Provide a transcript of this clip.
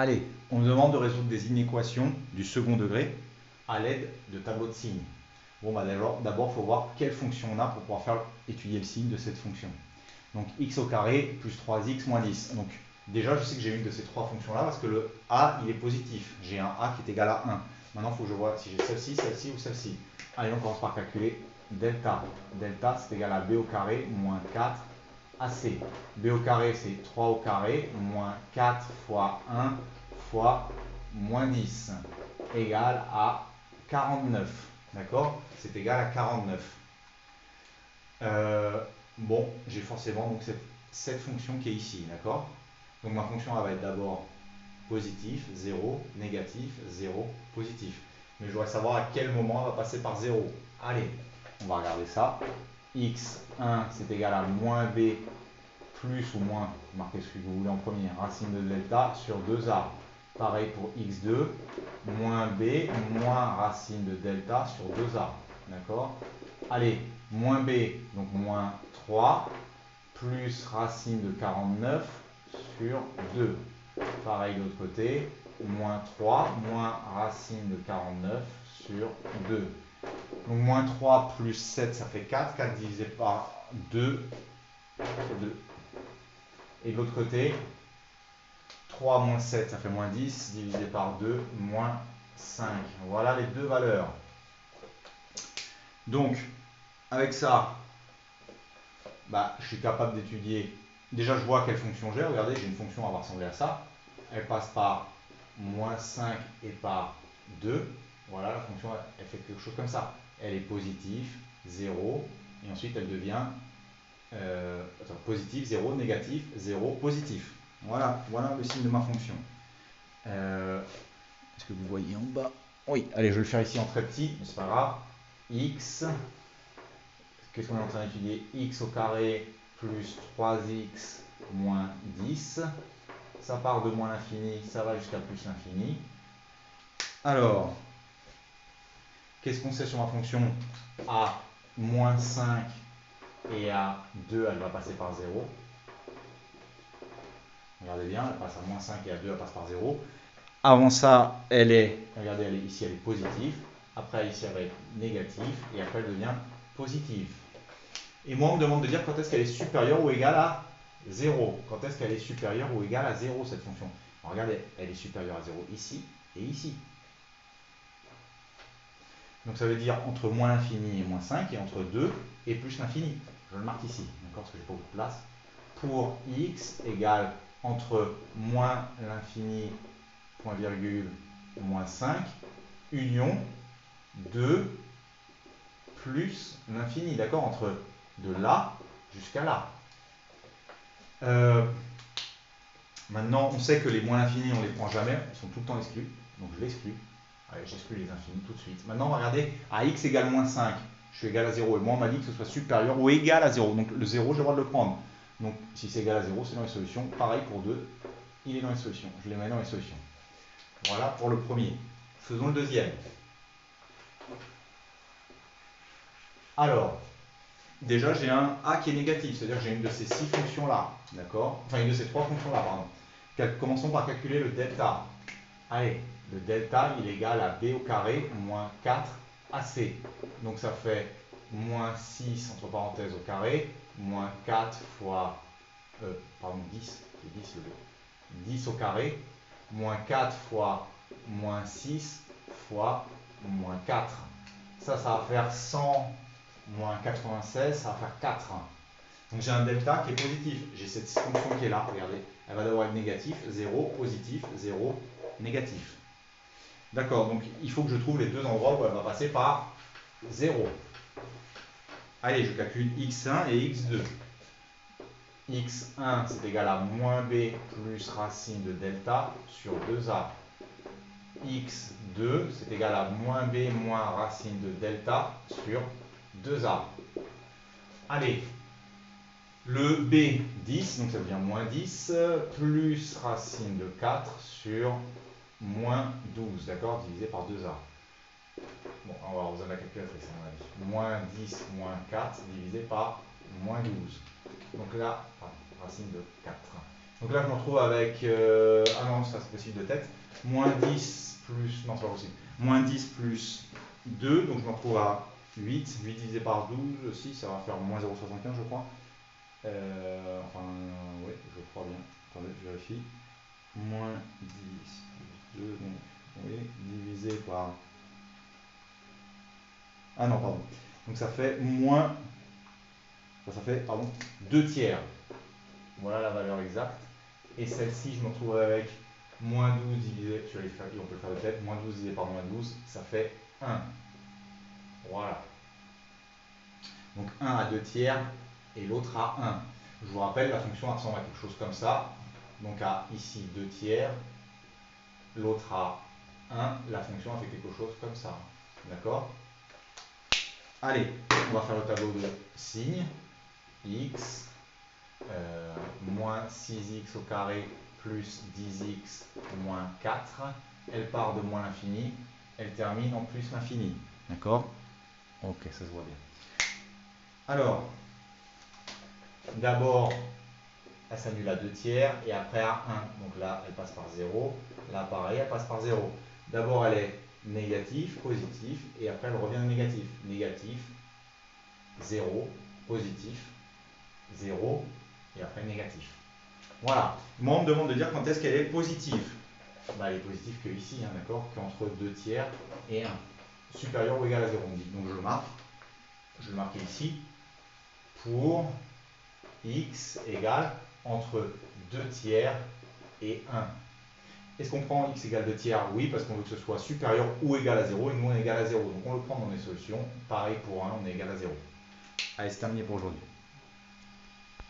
Allez, on me demande de résoudre des inéquations du second degré à l'aide de tableaux de signes. Bon, bah d'abord, il faut voir quelle fonction on a pour pouvoir étudier le signe de cette fonction. Donc x au carré plus 3x moins 10. Donc déjà, je sais que j'ai une de ces trois fonctions-là parce que le a, il est positif. J'ai un a qui est égal à 1. Maintenant, il faut que je vois si j'ai celle-ci, celle-ci ou celle-ci. Allez, on commence par calculer delta. Delta, c'est égal à b au carré moins 4 AC. B au carré, c'est 3 au carré, moins 4 fois 1 fois moins 10, égale à 49. D'accord? C'est égal à 49. Bon, j'ai forcément donc cette fonction qui est ici. D'accord? Donc ma fonction elle va être d'abord positif, 0, négatif, 0, positif. Mais je voudrais savoir à quel moment elle va passer par 0. Allez, on va regarder ça. x1, c'est égal à moins b plus ou moins, marquez ce que vous voulez en premier, racine de delta sur 2a. Pareil pour x2, moins b, moins racine de delta sur 2a. D'accord? Allez, moins b, donc moins 3, plus racine de 49 sur 2. Pareil de l'autre côté, moins 3, moins racine de 49 sur 2. Donc moins 3 plus 7, ça fait 4. 4 divisé par 2, 2. Et de l'autre côté, 3 moins 7, ça fait moins 10, divisé par 2, moins 5. Voilà les deux valeurs. Donc, avec ça, bah, je suis capable d'étudier. Déjà, je vois quelle fonction j'ai. Regardez, j'ai une fonction, elle va ressembler à ça. Elle passe par moins 5 et par 2. Voilà, la fonction, elle fait quelque chose comme ça. Elle est positive, 0, et ensuite elle devient positif, 0, négatif, 0, positif. Voilà, voilà le signe de ma fonction. Est-ce que vous voyez en bas? Oui, allez, je vais le faire ici en très petit, mais c'est pas grave. X, qu'est-ce qu'on est en train d'étudier? X au carré plus 3x moins 10. Ça part de moins l'infini, ça va jusqu'à plus l'infini. Alors, qu'est-ce qu'on sait sur ma fonction? À moins 5 et à 2, elle va passer par 0. Regardez bien, elle passe à moins 5 et à 2, elle passe par 0. Avant ça, elle est, regardez, ici, elle est positive. Après, ici, elle va être négative. Et après, elle devient positive. Et moi, on me demande de dire quand est-ce qu'elle est supérieure ou égale à 0. Quand est-ce qu'elle est supérieure ou égale à 0, cette fonction? Alors, regardez, elle est supérieure à 0 ici et ici. Donc, ça veut dire entre moins l'infini et moins 5, et entre 2 et plus l'infini. Je le marque ici, d'accord, parce que j'ai pas beaucoup de place. Pour x égale entre moins l'infini, point virgule, moins 5, union 2 plus l'infini, d'accord, entre de là jusqu'à là. Maintenant, on sait que les moins l'infini, on ne les prend jamais, ils sont tout le temps exclus, donc je l'exclus. Allez, j'exclus les infinis tout de suite. Maintenant, on va regarder à x égale moins 5, je suis égal à 0, et moi, on m'a dit que ce soit supérieur ou égal à 0, donc le 0, j'ai le droit de le prendre. Donc, si c'est égal à 0, c'est dans les solutions. Pareil pour 2, il est dans les solutions. Je les mets dans les solutions. Voilà pour le premier. Faisons le deuxième. Alors, déjà, j'ai un a qui est négatif, c'est-à-dire que j'ai une de ces 6 fonctions-là, d'accord? Enfin, une de ces 3 fonctions-là, pardon. Commençons par calculer le delta. Allez, le delta, il est égal à b au carré moins 4 ac. Donc, ça fait moins 6, entre parenthèses, au carré, moins 4 fois, pardon, 10, c'est 10 le b, 10 au carré, moins 4 fois moins 6 fois moins 4. Ça va faire 100 moins 96, ça va faire 4. Donc j'ai un delta qui est positif. J'ai cette fonction qui est là, regardez. Elle va d'abord être négatif, 0, positif, 0, négatif. D'accord, donc il faut que je trouve les deux endroits où elle va passer par 0. Allez, je calcule x1 et x2. x1, c'est égal à moins b plus racine de delta sur 2a. x2, c'est égal à moins b moins racine de delta sur 2a. Allez, le b, 10, donc ça devient moins 10, plus racine de 4 sur moins 12, d'accord, divisé par 2a. Bon, on va besoin de la calculatrice, à mon avis. Moins 10 moins 4 divisé par moins 12. Donc là, racine de 4. Donc là, je me retrouve avec, ah non, ça c'est possible de tête, moins 10 plus, non c'est pas possible, moins 10 plus 2, donc je me retrouve à 8, 8 divisé par 12 aussi, ça va faire moins 0,75 je crois. Enfin, oui, je crois bien. Attendez, je vérifie. Moins 10 plus 2, donc, oui, divisé par... Ah non, pardon. Donc ça fait moins... Ça fait, pardon, 2 tiers. Voilà la valeur exacte. Et celle-ci, je me retrouve avec moins 12 divisé... Je vais faire, on peut le faire de tête. Moins 12 divisé par moins 12, ça fait 1. Voilà. Donc 1 à 2 tiers et l'autre à 1. Je vous rappelle, la fonction ressemble à quelque chose comme ça. Donc à ici 2 tiers, l'autre à 1, la fonction a fait quelque chose comme ça. D'accord? Allez, on va faire le tableau de signes. X, moins 6x au carré plus 10x moins 4. Elle part de moins l'infini, elle termine en plus l'infini. D'accord? Ok, ça se voit bien. Alors, d'abord, elle s'annule à 2 tiers et après à 1. Donc là, elle passe par 0. Là, pareil, elle passe par 0. D'abord, elle est négative, positif, et après, elle revient négatif. Négatif, 0, positif, 0, et après négatif. Voilà. Moi, on me demande de dire quand est-ce qu'elle est positive. Bah, elle est positive que ici, hein, d'accord? Qu'entre 2 tiers et 1. Supérieur ou égal à 0, on dit. Donc, je le marque. Je vais le marquer ici. Pour x égale entre 2 tiers et 1. Est-ce qu'on prend x égale 2 tiers? Oui, parce qu'on veut que ce soit supérieur ou égal à 0, et nous on est égal à 0. Donc on le prend dans les solutions. Pareil pour 1, on est égal à 0. Allez, c'est terminé pour aujourd'hui.